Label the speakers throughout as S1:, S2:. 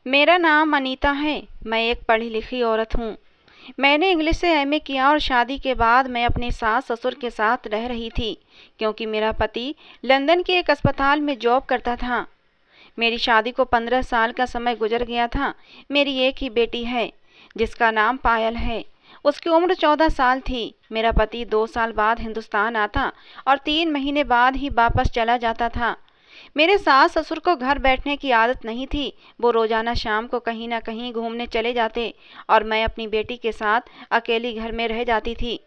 S1: मेरा नाम अनीता है। मैं एक पढ़ी लिखी औरत हूँ। मैंने इंग्लिश से एमए किया और शादी के बाद मैं अपने सास ससुर के साथ रह रही थी, क्योंकि मेरा पति लंदन के एक अस्पताल में जॉब करता था। मेरी शादी को 15 साल का समय गुजर गया था। मेरी एक ही बेटी है, जिसका नाम पायल है। उसकी उम्र 14 साल थी। मेरा पति 2 साल बाद हिंदुस्तान आता और 3 महीने बाद ही वापस चला जाता था। मेरे सास ससुर को घर बैठने की आदत नहीं थी। वो रोजाना शाम को कहीं ना कहीं घूमने चले जाते और मैं अपनी बेटी के साथ अकेली घर में रह जाती थी।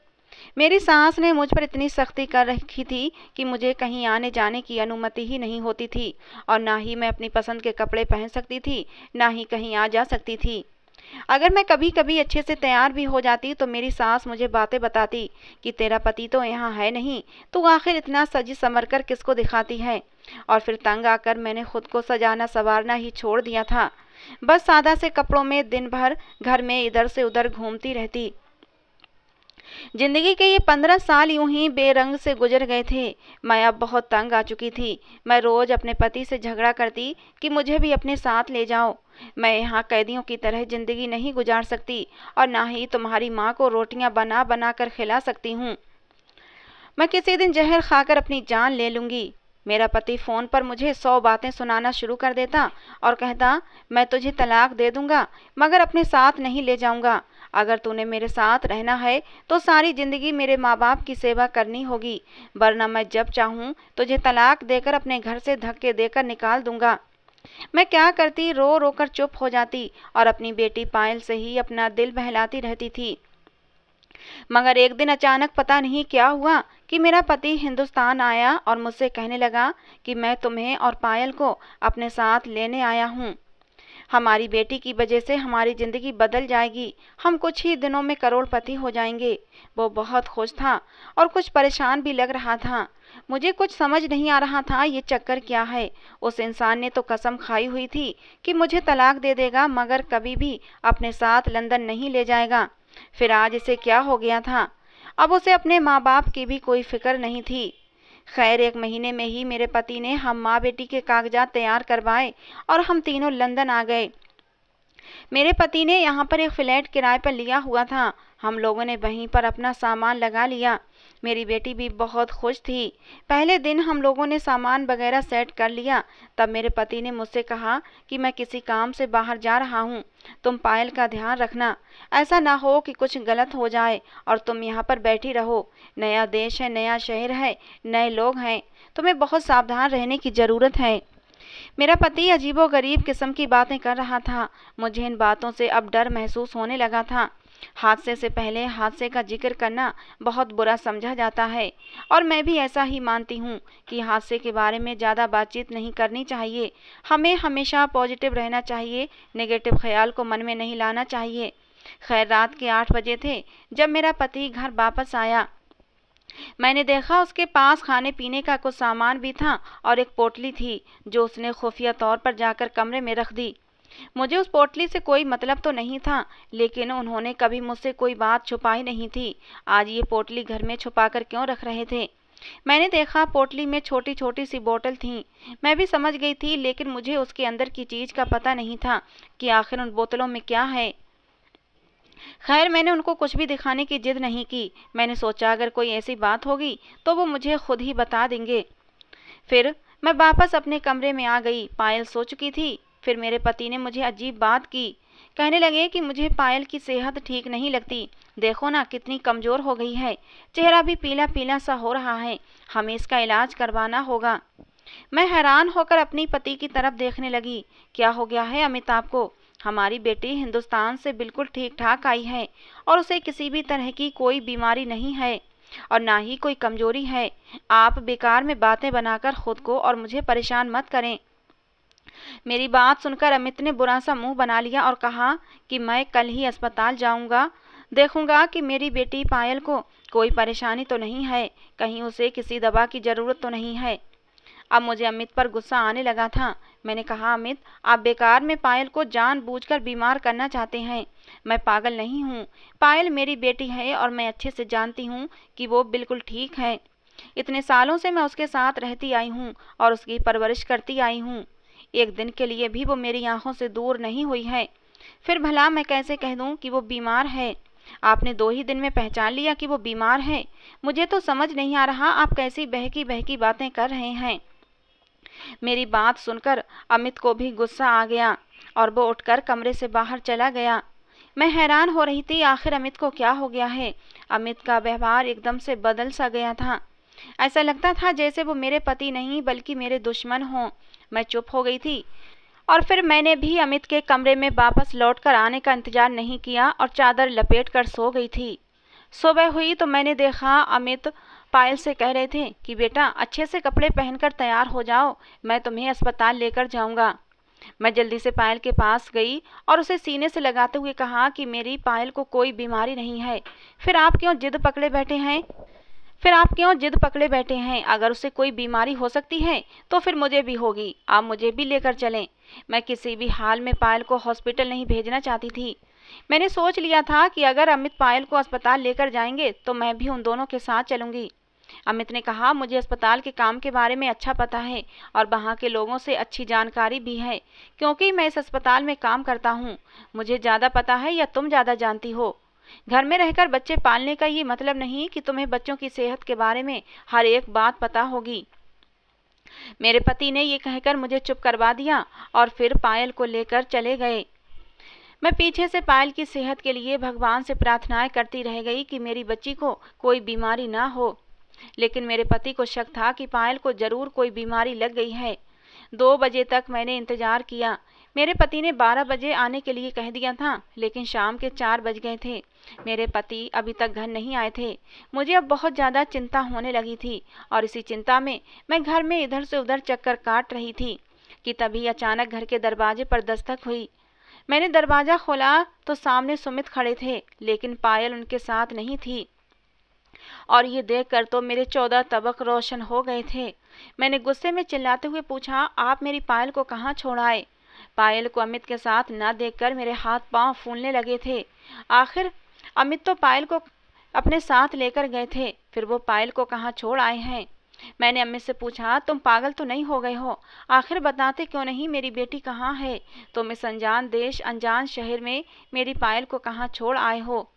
S1: मेरी सास ने मुझ पर इतनी सख्ती कर रखी थी कि मुझे कहीं आने जाने की अनुमति ही नहीं होती थी, और ना ही मैं अपनी पसंद के कपड़े पहन सकती थी, ना ही कहीं आ जा सकती थी। अगर मैं कभी कभी अच्छे से तैयार भी हो जाती तो मेरी सास मुझे बातें बताती कि तेरा पति तो यहाँ है नहीं, तू आखिर इतना सजी संवर कर किसको दिखाती है। और फिर तंग आकर मैंने खुद को सजाना संवारना ही छोड़ दिया था। बस सादा से कपड़ों में दिन भर घर में इधर से उधर घूमती रहती। जिंदगी के ये 15 साल यूं ही बेरंग से गुजर गए थे। मैं अब बहुत तंग आ चुकी थी। मैं रोज अपने पति से झगड़ा करती कि मुझे भी अपने साथ ले जाओ। मैं यहाँ कैदियों की तरह जिंदगी नहीं गुजार सकती, और ना ही तुम्हारी माँ को रोटियां बना बना कर खिला सकती हूँ। मैं किसी दिन जहर खाकर अपनी जान ले लूंगी। मेरा पति फ़ोन पर मुझे 100 बातें सुनाना शुरू कर देता और कहता, मैं तुझे तलाक दे दूंगा, मगर अपने साथ नहीं ले जाऊंगा। अगर तूने मेरे साथ रहना है तो सारी ज़िंदगी मेरे माँ बाप की सेवा करनी होगी, वरना मैं जब चाहूँ तुझे तलाक देकर अपने घर से धक्के देकर निकाल दूंगा। मैं क्या करती, रो रो कर चुप हो जाती और अपनी बेटी पायल से ही अपना दिल बहलाती रहती थी। मगर एक दिन अचानक पता नहीं क्या हुआ कि मेरा पति हिंदुस्तान आया और मुझसे कहने लगा कि मैं तुम्हें और पायल को अपने साथ लेने आया हूँ। हमारी बेटी की वजह से हमारी ज़िंदगी बदल जाएगी। हम कुछ ही दिनों में करोड़पति हो जाएंगे। वो बहुत खुश था और कुछ परेशान भी लग रहा था। मुझे कुछ समझ नहीं आ रहा था ये चक्कर क्या है। उस इंसान ने तो कसम खाई हुई थी कि मुझे तलाक दे देगा, मगर कभी भी अपने साथ लंदन नहीं ले जाएगा। फिर आज इसे क्या हो गया था। अब उसे अपने माँ बाप की भी कोई फिक्र नहीं थी। खैर, 1 महीने में ही मेरे पति ने हम माँ बेटी के कागजात तैयार करवाए और हम तीनों लंदन आ गए। मेरे पति ने यहाँ पर एक फ्लैट किराए पर लिया हुआ था। हम लोगों ने वहीं पर अपना सामान लगा लिया। मेरी बेटी भी बहुत खुश थी। पहले दिन हम लोगों ने सामान वगैरह सेट कर लिया। तब मेरे पति ने मुझसे कहा कि मैं किसी काम से बाहर जा रहा हूँ, तुम पायल का ध्यान रखना। ऐसा ना हो कि कुछ गलत हो जाए और तुम यहाँ पर बैठी रहो। नया देश है, नया शहर है, नए लोग हैं, तुम्हें बहुत सावधान रहने की ज़रूरत है। मेरा पति अजीबोगरीब किस्म की बातें कर रहा था। मुझे इन बातों से अब डर महसूस होने लगा था। हादसे से पहले हादसे का जिक्र करना बहुत बुरा समझा जाता है, और मैं भी ऐसा ही मानती हूँ कि हादसे के बारे में ज़्यादा बातचीत नहीं करनी चाहिए। हमें हमेशा पॉजिटिव रहना चाहिए, नेगेटिव ख्याल को मन में नहीं लाना चाहिए। खैर, रात के 8 बजे थे जब मेरा पति घर वापस आया। मैंने देखा उसके पास खाने पीने का कुछ सामान भी था और एक पोटली थी जो उसने खुफिया तौर पर जाकर कमरे में रख दी। मुझे उस पोटली से कोई मतलब तो नहीं था, लेकिन उन्होंने कभी मुझसे कोई बात छुपाई नहीं थी। आज ये पोटली घर में छुपाकर क्यों रख रहे थे। मैंने देखा पोटली में छोटी छोटी सी बोतल थीं। मैं भी समझ गई थी, लेकिन मुझे उसके अंदर की चीज़ का पता नहीं था कि आखिर उन बोतलों में क्या है। खैर, मैंने उनको कुछ भी दिखाने की जिद नहीं की। मैंने सोचा अगर कोई ऐसी बात होगी तो वो मुझे खुद ही बता देंगे। फिर मैं वापस अपने कमरे में आ गई। पायल सो चुकी थी। फिर मेरे पति ने मुझे अजीब बात की। कहने लगे कि मुझे पायल की सेहत ठीक नहीं लगती। देखो ना, कितनी कमज़ोर हो गई है, चेहरा भी पीला पीला सा हो रहा है, हमें इसका इलाज करवाना होगा। मैं हैरान होकर अपनी पति की तरफ देखने लगी। क्या हो गया है अमिताभ को। हमारी बेटी हिंदुस्तान से बिल्कुल ठीक ठाक आई है और उसे किसी भी तरह की कोई बीमारी नहीं है और ना ही कोई कमजोरी है। आप बेकार में बातें बनाकर खुद को और मुझे परेशान मत करें। मेरी बात सुनकर अमित ने बुरा सा मुंह बना लिया और कहा कि मैं कल ही अस्पताल जाऊंगा, देखूंगा कि मेरी बेटी पायल को कोई परेशानी तो नहीं है, कहीं उसे किसी दवा की ज़रूरत तो नहीं है। अब मुझे अमित पर गुस्सा आने लगा था। मैंने कहा, अमित, आप बेकार में पायल को जानबूझकर बीमार करना चाहते हैं। मैं पागल नहीं हूँ। पायल मेरी बेटी है और मैं अच्छे से जानती हूँ कि वो बिल्कुल ठीक है। इतने सालों से मैं उसके साथ रहती आई हूँ और उसकी परवरिश करती आई हूँ। एक दिन के लिए भी वो मेरी आंखों से दूर नहीं हुई है। फिर भला मैं कैसे कह दूं कि वो बीमार है? आपने 2 ही दिन में पहचान लिया कि वो बीमार है। मुझे तो समझ नहीं आ रहा आप कैसी बहकी बहकी बातें कर रहे हैं। मेरी बात सुनकर अमित को भी गुस्सा आ गया और वो उठकर कमरे से बाहर चला गया। मैं हैरान हो रही थी आखिर अमित को क्या हो गया है। अमित का व्यवहार एकदम से बदल सा गया था। ऐसा लगता था जैसे वो मेरे पति नहीं बल्कि मेरे दुश्मन हों। मैं चुप हो गई थी और फिर मैंने भी अमित के कमरे में वापस लौटकर आने का इंतजार नहीं किया और चादर लपेट कर सो गई थी। सुबह हुई तो मैंने देखा अमित पायल से कह रहे थे कि बेटा अच्छे से कपड़े पहनकर तैयार हो जाओ, मैं तुम्हें अस्पताल लेकर जाऊंगा। मैं जल्दी से पायल के पास गई और उसे सीने से लगाते हुए कहा कि मेरी पायल को कोई बीमारी नहीं है। फिर आप क्यों जिद पकड़े बैठे हैं? अगर उसे कोई बीमारी हो सकती है तो फिर मुझे भी होगी। आप मुझे भी लेकर चलें। मैं किसी भी हाल में पायल को हॉस्पिटल नहीं भेजना चाहती थी। मैंने सोच लिया था कि अगर अमित पायल को अस्पताल लेकर जाएंगे तो मैं भी उन दोनों के साथ चलूंगी। अमित ने कहा, मुझे अस्पताल के काम के बारे में अच्छा पता है और वहाँ के लोगों से अच्छी जानकारी भी है, क्योंकि मैं इस अस्पताल में काम करता हूँ। मुझे ज़्यादा पता है या तुम ज़्यादा जानती हो? घर में रहकर बच्चे पालने का ये मतलब नहीं कि तुम्हें बच्चों की सेहत के बारे में हर एक बात पता होगी। मेरे पति ने ये कहकर मुझे चुप करवा दिया और फिर पायल को लेकर चले गए। मैं पीछे से पायल की सेहत के लिए भगवान से प्रार्थनाएं करती रह गई कि मेरी बच्ची को कोई बीमारी ना हो। लेकिन मेरे पति को शक था कि पायल को जरूर कोई बीमारी लग गई है। 2 बजे तक मैंने इंतजार किया। मेरे पति ने 12 बजे आने के लिए कह दिया था, लेकिन शाम के 4 बज गए थे। मेरे पति अभी तक घर नहीं आए थे। मुझे अब बहुत ज़्यादा चिंता होने लगी थी और इसी चिंता में मैं घर में इधर से उधर चक्कर काट रही थी कि तभी अचानक घर के दरवाजे पर दस्तक हुई। मैंने दरवाज़ा खोला तो सामने सुमित खड़े थे, लेकिन पायल उनके साथ नहीं थी और ये देखकर तो मेरे 14 तबक रोशन हो गए थे। मैंने गुस्से में चिल्लाते हुए पूछा, आप मेरी पायल को कहाँ छोड़ आए? पायल को अमित के साथ न देखकर मेरे हाथ पांव फूलने लगे थे। आखिर अमित तो पायल को अपने साथ लेकर गए थे, फिर वो पायल को कहाँ छोड़ आए हैं? मैंने अमित से पूछा, तुम पागल तो नहीं हो गए हो? आखिर बताते क्यों नहीं मेरी बेटी कहाँ है? तुम इस अनजान देश अनजान शहर में मेरी पायल को कहाँ छोड़ आए हो?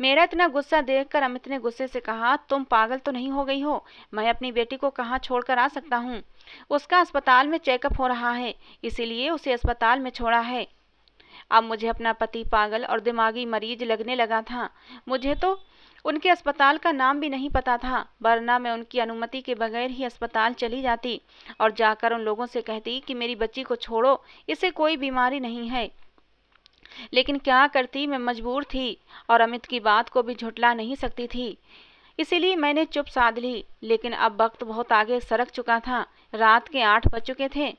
S1: मेरा इतना गुस्सा देखकर अमित ने गुस्से से कहा, तुम पागल तो नहीं हो गई हो? मैं अपनी बेटी को कहाँ छोड़कर आ सकता हूँ? उसका अस्पताल में चेकअप हो रहा है, इसीलिए उसे अस्पताल में छोड़ा है। अब मुझे अपना पति पागल और दिमागी मरीज लगने लगा था। मुझे तो उनके अस्पताल का नाम भी नहीं पता था, वरना मैं उनकी अनुमति के बगैर ही अस्पताल चली जाती और जाकर उन लोगों से कहती कि मेरी बच्ची को छोड़ो, इसे कोई बीमारी नहीं है। लेकिन क्या करती, मैं मजबूर थी और अमित की बात को भी झुठला नहीं सकती थी, इसीलिए मैंने चुप साध ली। लेकिन अब वक्त बहुत आगे सरक चुका था। रात के 8 बज चुके थे।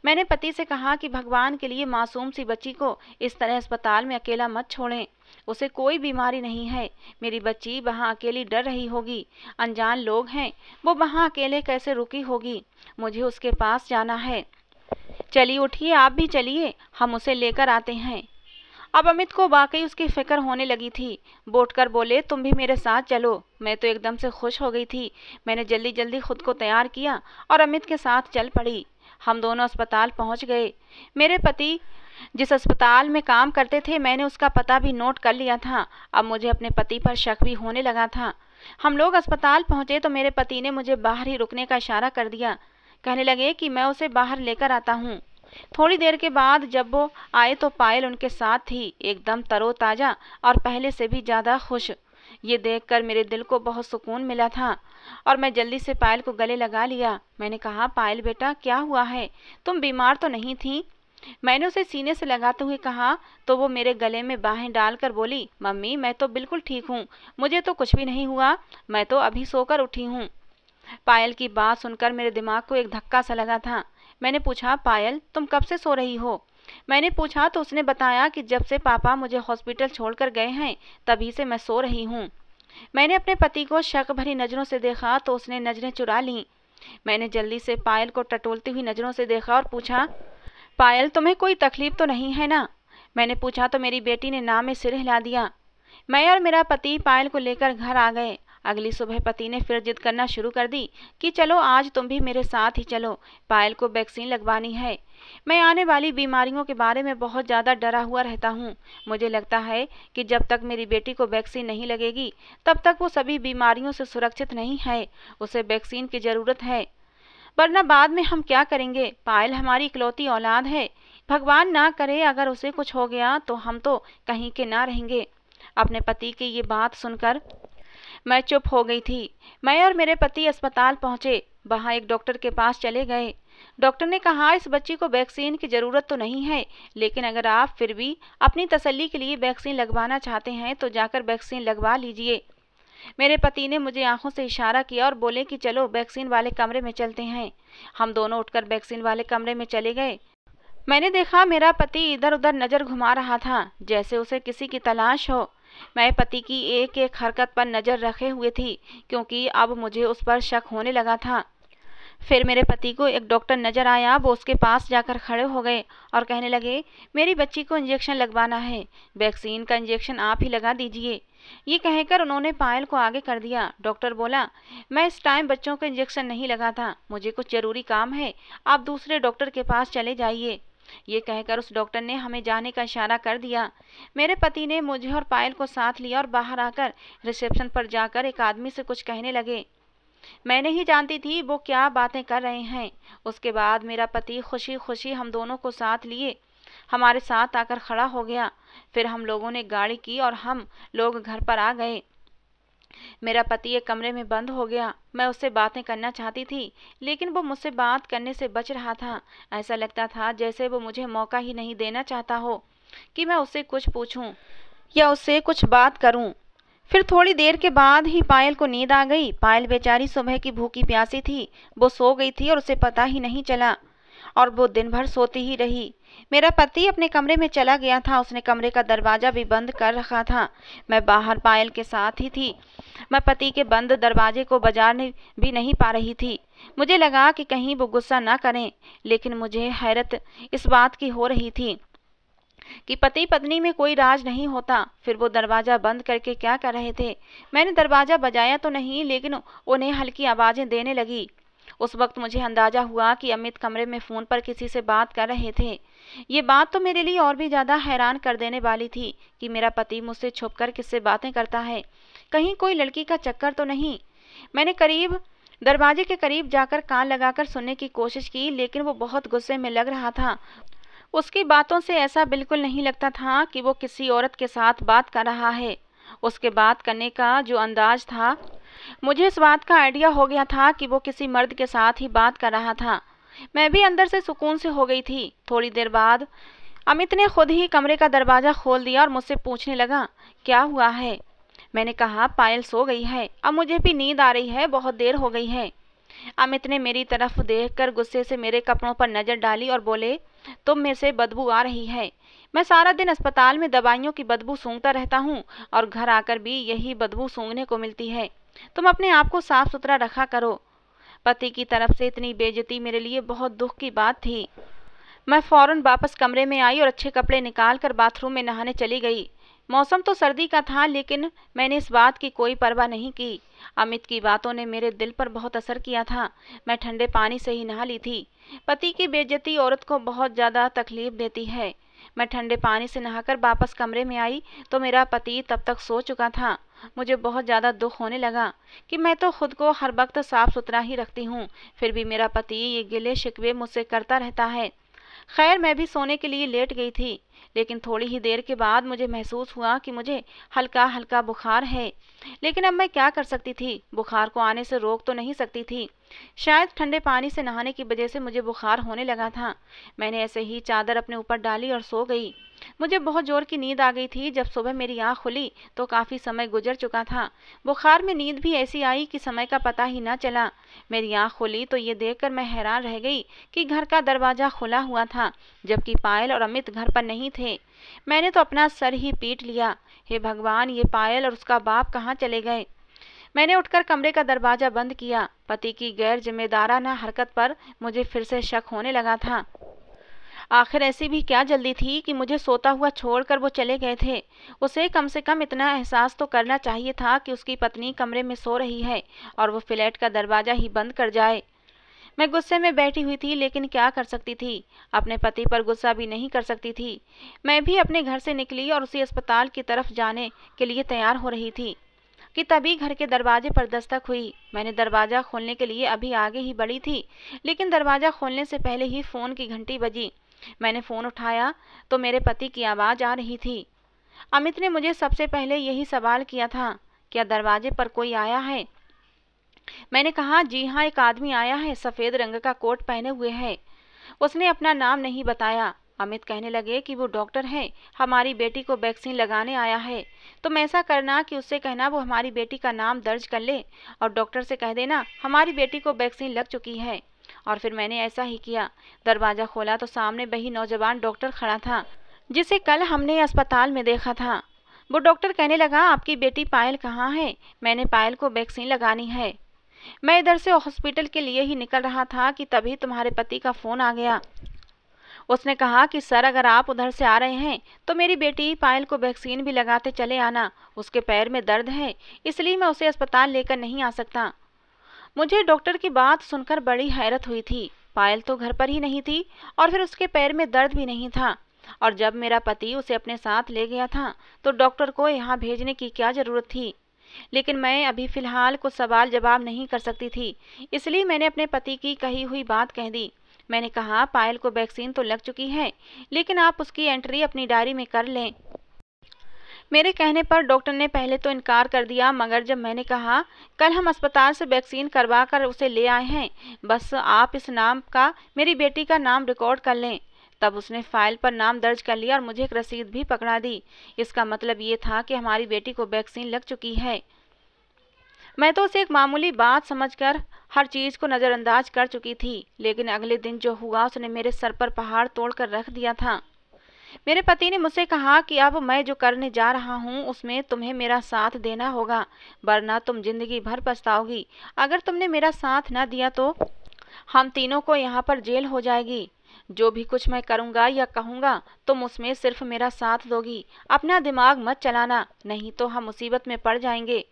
S1: मैंने पति से कहा कि भगवान के लिए मासूम सी बच्ची को इस तरह अस्पताल में अकेला मत छोड़ें। उसे कोई बीमारी नहीं है। मेरी बच्ची वहाँ अकेली डर रही होगी। अनजान लोग हैं, वो वहाँ अकेले कैसे रुकी होगी? मुझे उसके पास जाना है। चलिए उठिए, आप भी चलिए, हम उसे लेकर आते हैं। अब अमित को वाकई उसकी फिक्र होने लगी थी। वो उठकर बोले, तुम भी मेरे साथ चलो। मैं तो एकदम से खुश हो गई थी। मैंने जल्दी जल्दी खुद को तैयार किया और अमित के साथ चल पड़ी। हम दोनों अस्पताल पहुंच गए। मेरे पति जिस अस्पताल में काम करते थे, मैंने उसका पता भी नोट कर लिया था। अब मुझे अपने पति पर शक भी होने लगा था। हम लोग अस्पताल पहुंचे तो मेरे पति ने मुझे बाहर ही रुकने का इशारा कर दिया। कहने लगे कि मैं उसे बाहर लेकर आता हूँ। थोड़ी देर के बाद जब वो आए तो पायल उनके साथ थी, एकदम तरोताजा और पहले से भी ज़्यादा खुश। ये देखकर मेरे दिल को बहुत सुकून मिला था और मैं जल्दी से पायल को गले लगा लिया। मैंने कहा, पायल बेटा क्या हुआ है? तुम बीमार तो नहीं थी? मैंने उसे सीने से लगाते हुए कहा तो वो मेरे गले में बाहें डालकर बोली, मम्मी मैं तो बिल्कुल ठीक हूँ, मुझे तो कुछ भी नहीं हुआ, मैं तो अभी सोकर उठी हूँ। पायल की बात सुनकर मेरे दिमाग को एक धक्का सा लगा था। मैंने पूछा, पायल तुम कब से सो रही हो? मैंने पूछा तो उसने बताया कि जब से पापा मुझे हॉस्पिटल छोड़कर गए हैं तभी से मैं सो रही हूँ। मैंने अपने पति को शक भरी नज़रों से देखा तो उसने नज़रें चुरा लीं। मैंने जल्दी से पायल को टटोलती हुई नज़रों से देखा और पूछा, पायल तुम्हें कोई तकलीफ तो नहीं है ना? मैंने पूछा तो मेरी बेटी ने नाम में सिर हिला दिया। मैं और मेरा पति पायल को लेकर घर आ गए। अगली सुबह पति ने फिर जिद करना शुरू कर दी कि चलो आज तुम भी मेरे साथ ही चलो, पायल को वैक्सीन लगवानी है। मैं आने वाली बीमारियों के बारे में बहुत ज़्यादा डरा हुआ रहता हूँ। मुझे लगता है कि जब तक मेरी बेटी को वैक्सीन नहीं लगेगी तब तक वो सभी बीमारियों से सुरक्षित नहीं है। उसे वैक्सीन की ज़रूरत है, वरना बाद में हम क्या करेंगे। पायल हमारी इकलौती औलाद है। भगवान ना करे अगर उसे कुछ हो गया तो हम तो कहीं के ना रहेंगे। अपने पति की ये बात सुनकर मैं चुप हो गई थी। मैं और मेरे पति अस्पताल पहुंचे। वहां एक डॉक्टर के पास चले गए। डॉक्टर ने कहा, इस बच्ची को वैक्सीन की ज़रूरत तो नहीं है, लेकिन अगर आप फिर भी अपनी तसल्ली के लिए वैक्सीन लगवाना चाहते हैं तो जाकर वैक्सीन लगवा लीजिए। मेरे पति ने मुझे आंखों से इशारा किया और बोले कि चलो वैक्सीन वाले कमरे में चलते हैं। हम दोनों उठकर वैक्सीन वाले कमरे में चले गए। मैंने देखा मेरा पति इधर उधर नज़र घुमा रहा था, जैसे उसे किसी की तलाश हो। मैं पति की एक एक हरकत पर नज़र रखे हुए थी, क्योंकि अब मुझे उस पर शक होने लगा था। फिर मेरे पति को एक डॉक्टर नज़र आया। वो उसके पास जाकर खड़े हो गए और कहने लगे, मेरी बच्ची को इंजेक्शन लगवाना है, वैक्सीन का इंजेक्शन आप ही लगा दीजिए। ये कहकर उन्होंने पायल को आगे कर दिया। डॉक्टर बोला, मैं इस टाइम बच्चों को इंजेक्शन नहीं लगाता, मुझे कुछ ज़रूरी काम है, आप दूसरे डॉक्टर के पास चले जाइए। ये कहकर उस डॉक्टर ने हमें जाने का इशारा कर दिया। मेरे पति ने मुझे और पायल को साथ लिया और बाहर आकर रिसेप्शन पर जाकर एक आदमी से कुछ कहने लगे। मैं नहीं जानती थी वो क्या बातें कर रहे हैं। उसके बाद मेरा पति खुशी खुशी हम दोनों को साथ लिए हमारे साथ आकर खड़ा हो गया। फिर हम लोगों ने गाड़ी की और हम लोग घर पर आ गए। मेरा पति एक कमरे में बंद हो गया। मैं उससे बातें करना चाहती थी, लेकिन वो मुझसे बात करने से बच रहा था। ऐसा लगता था जैसे वो मुझे मौका ही नहीं देना चाहता हो कि मैं उससे कुछ पूछूं या उससे कुछ बात करूं। फिर थोड़ी देर के बाद ही पायल को नींद आ गई। पायल बेचारी सुबह की भूखी प्यासी थी। वो सो गई थी और उसे पता ही नहीं चला, और वो दिन भर सोती ही रही। मेरा पति अपने कमरे में चला गया था। उसने कमरे का दरवाज़ा भी बंद कर रखा था। मैं बाहर पायल के साथ ही थी। मैं पति के बंद दरवाजे को बजाने भी नहीं पा रही थी। मुझे लगा कि कहीं वो गुस्सा ना करें, लेकिन मुझे हैरत इस बात की हो रही थी कि पति पत्नी में कोई राज नहीं होता। फिर वो दरवाज़ा बंद करके क्या कर रहे थे। मैंने दरवाज़ा बजाया तो नहीं, लेकिन उन्हें हल्की आवाज़ें देने लगी। उस वक्त मुझे अंदाज़ा हुआ कि अमित कमरे में फ़ोन पर किसी से बात कर रहे थे। ये बात तो मेरे लिए और भी ज़्यादा हैरान कर देने वाली थी कि मेरा पति मुझसे छुपकर किससे बातें करता है। कहीं कोई लड़की का चक्कर तो नहीं। मैंने दरवाजे के करीब जाकर कान लगाकर सुनने की कोशिश की, लेकिन वो बहुत गुस्से में लग रहा था। उसकी बातों से ऐसा बिल्कुल नहीं लगता था कि वो किसी औरत के साथ बात कर रहा है। उसके बात करने का जो अंदाज था, मुझे इस बात का आइडिया हो गया था कि वो किसी मर्द के साथ ही बात कर रहा था। मैं भी अंदर से सुकून से हो गई थी। थोड़ी देर बाद अमित ने खुद ही कमरे का दरवाज़ा खोल दिया और मुझसे पूछने लगा, क्या हुआ है। मैंने कहा, पायल सो गई है, अब मुझे भी नींद आ रही है, बहुत देर हो गई है। अमित ने मेरी तरफ देखकर गुस्से से मेरे कपड़ों पर नज़र डाली और बोले, तुम में से बदबू आ रही है। मैं सारा दिन अस्पताल में दवाइयों की बदबू सूंघता रहता हूँ और घर आकर भी यही बदबू सूंघने को मिलती है। तुम अपने आप को साफ सुथरा रखा करो। पति की तरफ से इतनी बेइज्जती मेरे लिए बहुत दुख की बात थी। मैं फौरन वापस कमरे में आई और अच्छे कपड़े निकालकर बाथरूम में नहाने चली गई। मौसम तो सर्दी का था, लेकिन मैंने इस बात की कोई परवाह नहीं की। अमित की बातों ने मेरे दिल पर बहुत असर किया था। मैं ठंडे पानी से ही नहा ली थी। पति की बेइज्जती औरत को बहुत ज़्यादा तकलीफ देती है। मैं ठंडे पानी से नहाकर वापस कमरे में आई तो मेरा पति तब तक सो चुका था। मुझे बहुत ज़्यादा दुख होने लगा कि मैं तो खुद को हर वक्त साफ सुथरा ही रखती हूँ, फिर भी मेरा पति ये गिले शिकवे मुझसे करता रहता है। खैर, मैं भी सोने के लिए लेट गई थी, लेकिन थोड़ी ही देर के बाद मुझे महसूस हुआ कि मुझे हल्का हल्का बुखार है। लेकिन अब मैं क्या कर सकती थी, बुखार को आने से रोक तो नहीं सकती थी। शायद ठंडे पानी से नहाने की वजह से मुझे बुखार होने लगा था। मैंने ऐसे ही चादर अपने ऊपर डाली और सो गई। मुझे बहुत जोर की नींद आ गई थी। जब सुबह मेरी आँख खुली तो काफ़ी समय गुजर चुका था। बुखार में नींद भी ऐसी आई कि समय का पता ही ना चला। मेरी आँख खुली तो ये देखकर मैं हैरान रह गई कि घर का दरवाज़ा खुला हुआ था, जबकि पायल और अमित घर पर नहीं थे। मैंने तो अपना सर ही पीट लिया। हे भगवान, ये पायल और उसका बाप कहाँ चले गए। मैंने उठकर कमरे का दरवाज़ा बंद किया। पति की गैर जिम्मेदाराना हरकत पर मुझे फिर से शक होने लगा था। आखिर ऐसी भी क्या जल्दी थी कि मुझे सोता हुआ छोड़कर वो चले गए थे। उसे कम से कम इतना एहसास तो करना चाहिए था कि उसकी पत्नी कमरे में सो रही है और वो फ्लैट का दरवाज़ा ही बंद कर जाए। मैं गुस्से में बैठी हुई थी, लेकिन क्या कर सकती थी। अपने पति पर गुस्सा भी नहीं कर सकती थी। मैं भी अपने घर से निकली और उसी अस्पताल की तरफ जाने के लिए तैयार हो रही थी कि तभी घर के दरवाजे पर दस्तक हुई। मैंने दरवाज़ा खोलने के लिए अभी आगे ही बढ़ी थी, लेकिन दरवाज़ा खोलने से पहले ही फ़ोन की घंटी बजी। मैंने फ़ोन उठाया तो मेरे पति की आवाज़ आ रही थी। अमित ने मुझे सबसे पहले यही सवाल किया था, क्या दरवाजे पर कोई आया है? मैंने कहा, जी हाँ, एक आदमी आया है, सफ़ेद रंग का कोट पहने हुए है। उसने अपना नाम नहीं बताया। अमित कहने लगे कि वो डॉक्टर है, हमारी बेटी को वैक्सीन लगाने आया है। तुम ऐसा करना कि उससे कहना वो हमारी बेटी का नाम दर्ज कर ले और डॉक्टर से कह देना हमारी बेटी को वैक्सीन लग चुकी है। और फिर मैंने ऐसा ही किया। दरवाज़ा खोला तो सामने वही नौजवान डॉक्टर खड़ा था जिसे कल हमने अस्पताल में देखा था। वो डॉक्टर कहने लगा, आपकी बेटी पायल कहाँ है? मैंने पायल को वैक्सीन लगानी है। मैं इधर से हॉस्पिटल के लिए ही निकल रहा था कि तभी तुम्हारे पति का फ़ोन आ गया। उसने कहा कि सर, अगर आप उधर से आ रहे हैं तो मेरी बेटी पायल को वैक्सीन भी लगाते चले आना। उसके पैर में दर्द है, इसलिए मैं उसे अस्पताल लेकर नहीं आ सकता। मुझे डॉक्टर की बात सुनकर बड़ी हैरत हुई थी। पायल तो घर पर ही नहीं थी और फिर उसके पैर में दर्द भी नहीं था। और जब मेरा पति उसे अपने साथ ले गया था तो डॉक्टर को यहाँ भेजने की क्या ज़रूरत थी? लेकिन मैं अभी फ़िलहाल कुछ सवाल जवाब नहीं कर सकती थी, इसलिए मैंने अपने पति की कही हुई बात कह दी। मैंने कहा, पायल को वैक्सीन तो लग चुकी है, लेकिन आप उसकी एंट्री अपनी डायरी में कर लें। मेरे कहने पर डॉक्टर ने पहले तो इनकार कर दिया, मगर जब मैंने कहा, कल हम अस्पताल से वैक्सीन करवा कर उसे ले आए हैं, बस आप इस नाम का, मेरी बेटी का नाम रिकॉर्ड कर लें, तब उसने फाइल पर नाम दर्ज कर लिया और मुझे एक रसीद भी पकड़ा दी। इसका मतलब ये था कि हमारी बेटी को वैक्सीन लग चुकी है। मैं तो उसे एक मामूली बात समझकर हर चीज़ को नज़रअंदाज कर चुकी थी, लेकिन अगले दिन जो हुआ उसने मेरे सर पर पहाड़ तोड़कर रख दिया था। मेरे पति ने मुझसे कहा कि अब मैं जो करने जा रहा हूँ उसमें तुम्हें मेरा साथ देना होगा, वरना तुम जिंदगी भर पछताओगी। अगर तुमने मेरा साथ न दिया तो हम तीनों को यहाँ पर जेल हो जाएगी। जो भी कुछ मैं करूँगा या कहूँगा तुम उसमें सिर्फ मेरा साथ दोगी। अपना दिमाग मत चलाना, नहीं तो हम मुसीबत में पड़ जाएंगे।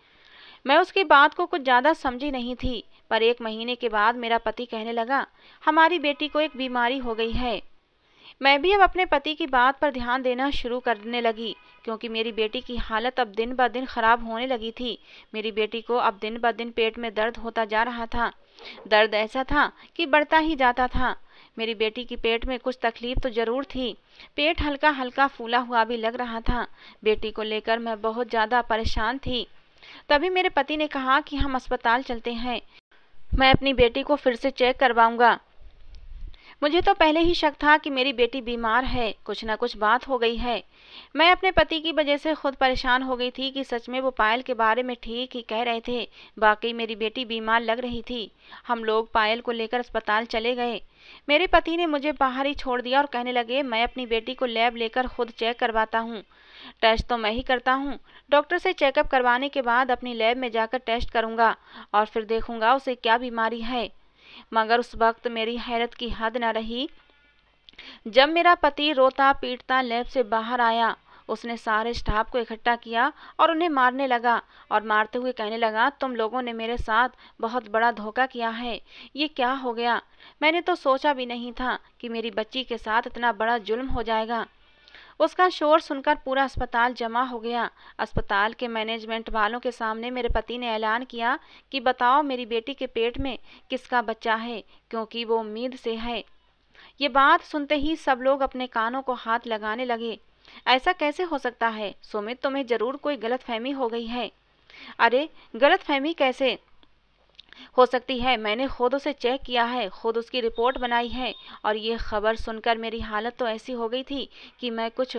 S1: मैं उसकी बात को कुछ ज़्यादा समझी नहीं थी, पर 1 महीने के बाद मेरा पति कहने लगा, हमारी बेटी को एक बीमारी हो गई है। मैं भी अब अपने पति की बात पर ध्यान देना शुरू करने लगी, क्योंकि मेरी बेटी की हालत अब दिन ब दिन खराब होने लगी थी। मेरी बेटी को अब दिन ब दिन पेट में दर्द होता जा रहा था। दर्द ऐसा था कि बढ़ता ही जाता था। मेरी बेटी की पेट में कुछ तकलीफ तो जरूर थी। पेट हल्का हल्का फूला हुआ भी लग रहा था। बेटी को लेकर मैं बहुत ज़्यादा परेशान थी। तभी मेरे पति ने कहा कि हम अस्पताल चलते हैं, मैं अपनी बेटी को फिर से चेक करवाऊंगा। मुझे तो पहले ही शक था कि मेरी बेटी बीमार है, कुछ ना कुछ बात हो गई है। मैं अपने पति की वजह से खुद परेशान हो गई थी कि सच में वो पायल के बारे में ठीक ही कह रहे थे। वाकई मेरी बेटी बीमार लग रही थी। हम लोग पायल को लेकर अस्पताल चले गए। मेरे पति ने मुझे बाहर ही छोड़ दिया और कहने लगे, मैं अपनी बेटी को लैब लेकर खुद चेक करवाता हूँ। टेस्ट तो मैं ही करता हूँ। डॉक्टर से चेकअप करवाने के बाद अपनी लैब में जाकर टेस्ट करूँगा और फिर देखूँगा उसे क्या बीमारी है। मगर उस वक्त मेरी हैरत की हद न रही जब मेरा पति रोता पीटता लैब से बाहर आया। उसने सारे स्टाफ को इकट्ठा किया और उन्हें मारने लगा और मारते हुए कहने लगा, तुम लोगों ने मेरे साथ बहुत बड़ा धोखा किया है। ये क्या हो गया? मैंने तो सोचा भी नहीं था कि मेरी बच्ची के साथ इतना बड़ा जुल्म हो जाएगा। उसका शोर सुनकर पूरा अस्पताल जमा हो गया। अस्पताल के मैनेजमेंट वालों के सामने मेरे पति ने ऐलान किया कि बताओ मेरी बेटी के पेट में किसका बच्चा है, क्योंकि वो उम्मीद से है। ये बात सुनते ही सब लोग अपने कानों को हाथ लगाने लगे। ऐसा कैसे हो सकता है सुमित, तुम्हें जरूर कोई गलतफहमी हो गई है। अरे गलतफहमी कैसे हो सकती है? मैंने खुद उसे चेक किया है, खुद उसकी रिपोर्ट बनाई है। और ये खबर सुनकर मेरी हालत तो ऐसी हो गई थी कि मैं कुछ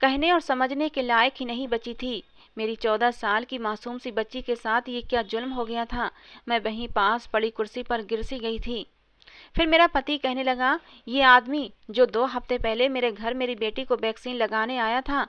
S1: कहने और समझने के लायक ही नहीं बची थी। मेरी 14 साल की मासूम सी बच्ची के साथ ये क्या जुल्म हो गया था। मैं वहीं पास पड़ी कुर्सी पर गिर सी गई थी। फिर मेरा पति कहने लगा, ये आदमी जो 2 हफ्ते पहले मेरे घर मेरी बेटी को वैक्सीन लगाने आया था,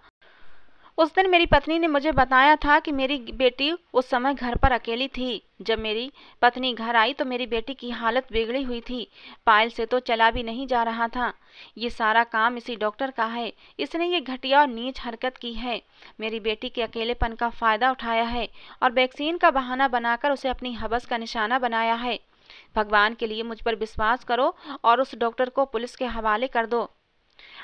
S1: उस दिन मेरी पत्नी ने मुझे बताया था कि मेरी बेटी उस समय घर पर अकेली थी। जब मेरी पत्नी घर आई तो मेरी बेटी की हालत बिगड़ी हुई थी। पायल से तो चला भी नहीं जा रहा था। ये सारा काम इसी डॉक्टर का है। इसने ये घटिया और नीच हरकत की है। मेरी बेटी के अकेलेपन का फायदा उठाया है और वैक्सीन का बहाना बनाकर उसे अपनी हवस का निशाना बनाया है। भगवान के लिए मुझ पर विश्वास करो और उस डॉक्टर को पुलिस के हवाले कर दो।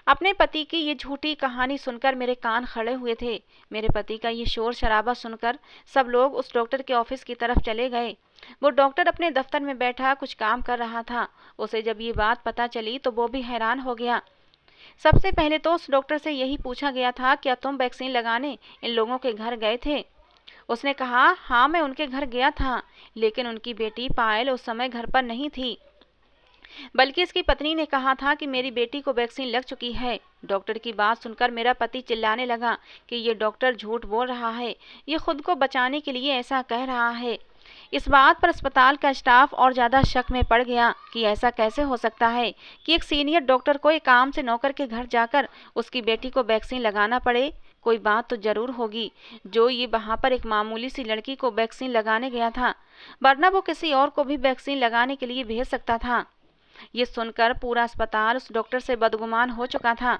S1: अपने पति की ये झूठी कहानी सुनकर मेरे कान खड़े हुए थे। मेरे पति का ये शोर शराबा सुनकर सब लोग उस डॉक्टर के ऑफिस की तरफ चले गए। वो डॉक्टर अपने दफ्तर में बैठा कुछ काम कर रहा था। उसे जब ये बात पता चली तो वो भी हैरान हो गया। सबसे पहले तो उस डॉक्टर से यही पूछा गया था, क्या तुम वैक्सीन लगाने इन लोगों के घर गए थे? उसने कहा, हाँ मैं उनके घर गया था, लेकिन उनकी बेटी पायल उस समय घर पर नहीं थी। बल्कि इसकी पत्नी ने कहा था कि मेरी बेटी को वैक्सीन लग चुकी है। डॉक्टर की बात सुनकर मेरा पति चिल्लाने लगा कि ये डॉक्टर झूठ बोल रहा है, ये खुद को बचाने के लिए ऐसा कह रहा है। इस बात पर अस्पताल का स्टाफ और ज़्यादा शक में पड़ गया कि ऐसा कैसे हो सकता है कि एक सीनियर डॉक्टर को एक काम से नौकर के घर जाकर उसकी बेटी को वैक्सीन लगाना पड़े। कोई बात तो जरूर होगी जो ये वहाँ पर एक मामूली सी लड़की को वैक्सीन लगाने गया था, वरना वो किसी और को भी वैक्सीन लगाने के लिए भेज सकता था। ये सुनकर पूरा अस्पताल उस डॉक्टर से बदगुमान हो चुका था।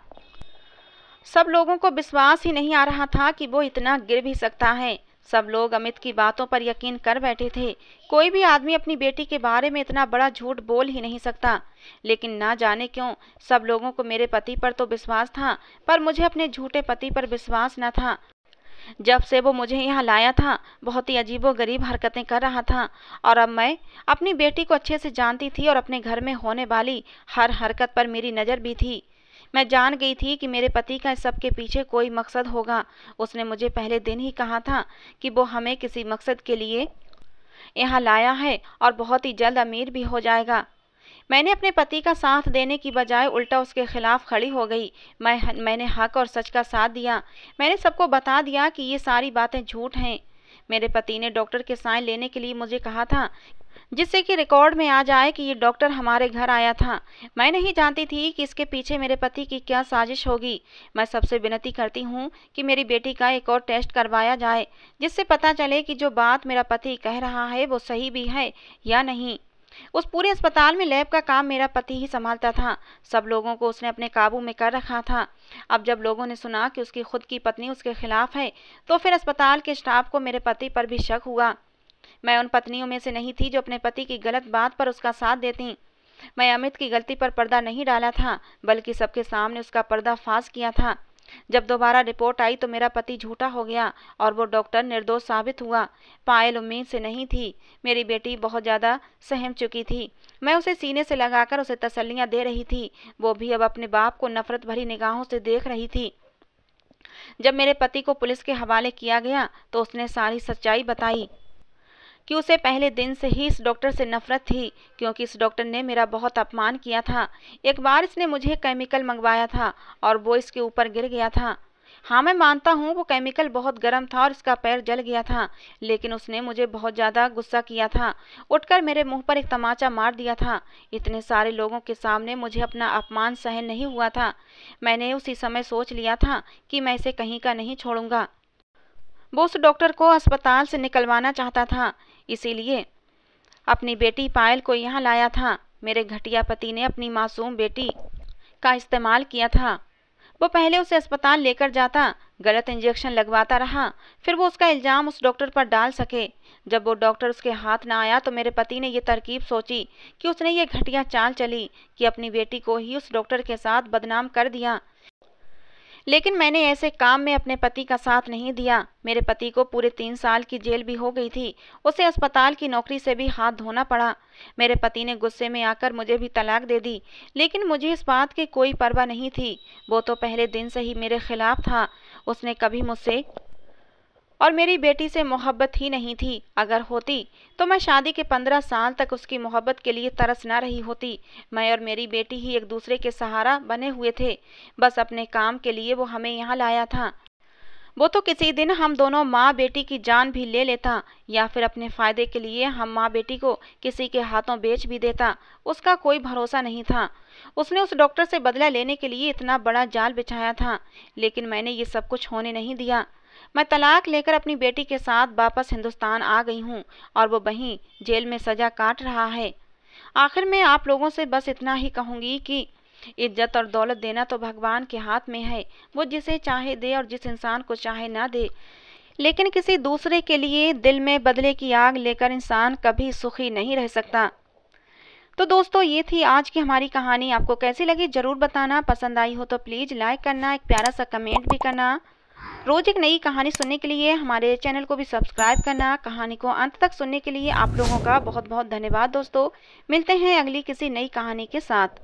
S1: सब लोगों को विश्वास ही नहीं आ रहा था कि वो इतना गिर भी सकता है। सब लोग अमित की बातों पर यकीन कर बैठे थे। कोई भी आदमी अपनी बेटी के बारे में इतना बड़ा झूठ बोल ही नहीं सकता। लेकिन ना जाने क्यों सब लोगों को मेरे पति पर तो विश्वास था, पर मुझे अपने झूठे पति पर विश्वास न था। जब से वो मुझे यहाँ लाया था बहुत ही अजीबोगरीब हरकतें कर रहा था, और अब मैं अपनी बेटी को अच्छे से जानती थी और अपने घर में होने वाली हर हरकत पर मेरी नज़र भी थी। मैं जान गई थी कि मेरे पति का इस सब के पीछे कोई मकसद होगा। उसने मुझे पहले दिन ही कहा था कि वो हमें किसी मकसद के लिए यहाँ लाया है और बहुत ही जल्द अमीर भी हो जाएगा। मैंने अपने पति का साथ देने की बजाय उल्टा उसके खिलाफ खड़ी हो गई। मैंने हक और सच का साथ दिया। मैंने सबको बता दिया कि ये सारी बातें झूठ हैं। मेरे पति ने डॉक्टर के साइन लेने के लिए मुझे कहा था, जिससे कि रिकॉर्ड में आ जाए कि ये डॉक्टर हमारे घर आया था। मैं नहीं जानती थी कि इसके पीछे मेरे पति की क्या साजिश होगी। मैं सबसे विनती करती हूँ कि मेरी बेटी का एक और टेस्ट करवाया जाए, जिससे पता चले कि जो बात मेरा पति कह रहा है वो सही भी है या नहीं। उस पूरे अस्पताल में लैब का काम मेरा पति ही संभालता था। सब लोगों को उसने अपने काबू में कर रखा था। अब जब लोगों ने सुना कि उसकी खुद की पत्नी उसके खिलाफ है, तो फिर अस्पताल के स्टाफ को मेरे पति पर भी शक हुआ। मैं उन पत्नियों में से नहीं थी जो अपने पति की गलत बात पर उसका साथ देती। मैं अमित की गलती पर पर्दा नहीं डाला था, बल्कि सबके सामने उसका पर्दाफाश किया था। जब दोबारा रिपोर्ट आई तो मेरा पति झूठा हो गया और वो डॉक्टर निर्दोष साबित हुआ। पायल उम्मीद से नहीं थी। मेरी बेटी बहुत ज़्यादा सहम चुकी थी। मैं उसे सीने से लगाकर उसे तसल्लियाँ दे रही थी। वो भी अब अपने बाप को नफरत भरी निगाहों से देख रही थी। जब मेरे पति को पुलिस के हवाले किया गया तो उसने सारी सच्चाई बताई कि उसे पहले दिन से ही इस डॉक्टर से नफरत थी, क्योंकि इस डॉक्टर ने मेरा बहुत अपमान किया था। एक बार इसने मुझे केमिकल मंगवाया था और वो इसके ऊपर गिर गया था। हाँ, मैं मानता हूँ वो केमिकल बहुत गर्म था और इसका पैर जल गया था, लेकिन उसने मुझे बहुत ज़्यादा गुस्सा किया था। उठकर मेरे मुंह पर एक तमाचा मार दिया था। इतने सारे लोगों के सामने मुझे अपना अपमान सहन नहीं हुआ था। मैंने उसी समय सोच लिया था कि मैं इसे कहीं का नहीं छोड़ूंगा। वो उस डॉक्टर को अस्पताल से निकलवाना चाहता था, इसीलिए अपनी बेटी पायल को यहाँ लाया था। मेरे घटिया पति ने अपनी मासूम बेटी का इस्तेमाल किया था। वो पहले उसे अस्पताल लेकर जाता, गलत इंजेक्शन लगवाता रहा, फिर वो उसका इल्ज़ाम उस डॉक्टर पर डाल सके। जब वो डॉक्टर उसके हाथ ना आया तो मेरे पति ने ये तरकीब सोची कि उसने ये घटिया चाल चली कि अपनी बेटी को ही उस डॉक्टर के साथ बदनाम कर दिया। लेकिन मैंने ऐसे काम में अपने पति का साथ नहीं दिया। मेरे पति को पूरे 3 साल की जेल भी हो गई थी। उसे अस्पताल की नौकरी से भी हाथ धोना पड़ा। मेरे पति ने गुस्से में आकर मुझे भी तलाक दे दी, लेकिन मुझे इस बात की कोई परवाह नहीं थी। वो तो पहले दिन से ही मेरे खिलाफ था। उसने कभी मुझसे और मेरी बेटी से मोहब्बत ही नहीं थी। अगर होती तो मैं शादी के 15 साल तक उसकी मोहब्बत के लिए तरस ना रही होती। मैं और मेरी बेटी ही एक दूसरे के सहारा बने हुए थे। बस अपने काम के लिए वो हमें यहाँ लाया था। वो तो किसी दिन हम दोनों माँ बेटी की जान भी ले लेता, या फिर अपने फायदे के लिए हम माँ बेटी को किसी के हाथों बेच भी देता। उसका कोई भरोसा नहीं था। उसने उस डॉक्टर से बदला लेने के लिए इतना बड़ा जाल बिछाया था, लेकिन मैंने ये सब कुछ होने नहीं दिया। मैं तलाक लेकर अपनी बेटी के साथ वापस हिंदुस्तान आ गई हूँ और वो वहीं जेल में सजा काट रहा है। आखिर में आप लोगों से बस इतना ही कहूँगी कि इज्जत और दौलत देना तो भगवान के हाथ में है। वो जिसे चाहे दे और जिस इंसान को चाहे ना दे, लेकिन किसी दूसरे के लिए दिल में बदले की आग लेकर इंसान कभी सुखी नहीं रह सकता। तो दोस्तों, ये थी आज की हमारी कहानी। आपको कैसी लगी ज़रूर बताना। पसंद आई हो तो प्लीज़ लाइक करना, एक प्यारा सा कमेंट भी करना। रोज़ एक नई कहानी सुनने के लिए हमारे चैनल को भी सब्सक्राइब करना। कहानी को अंत तक सुनने के लिए आप लोगों का बहुत बहुत धन्यवाद दोस्तों। मिलते हैं अगली किसी नई कहानी के साथ।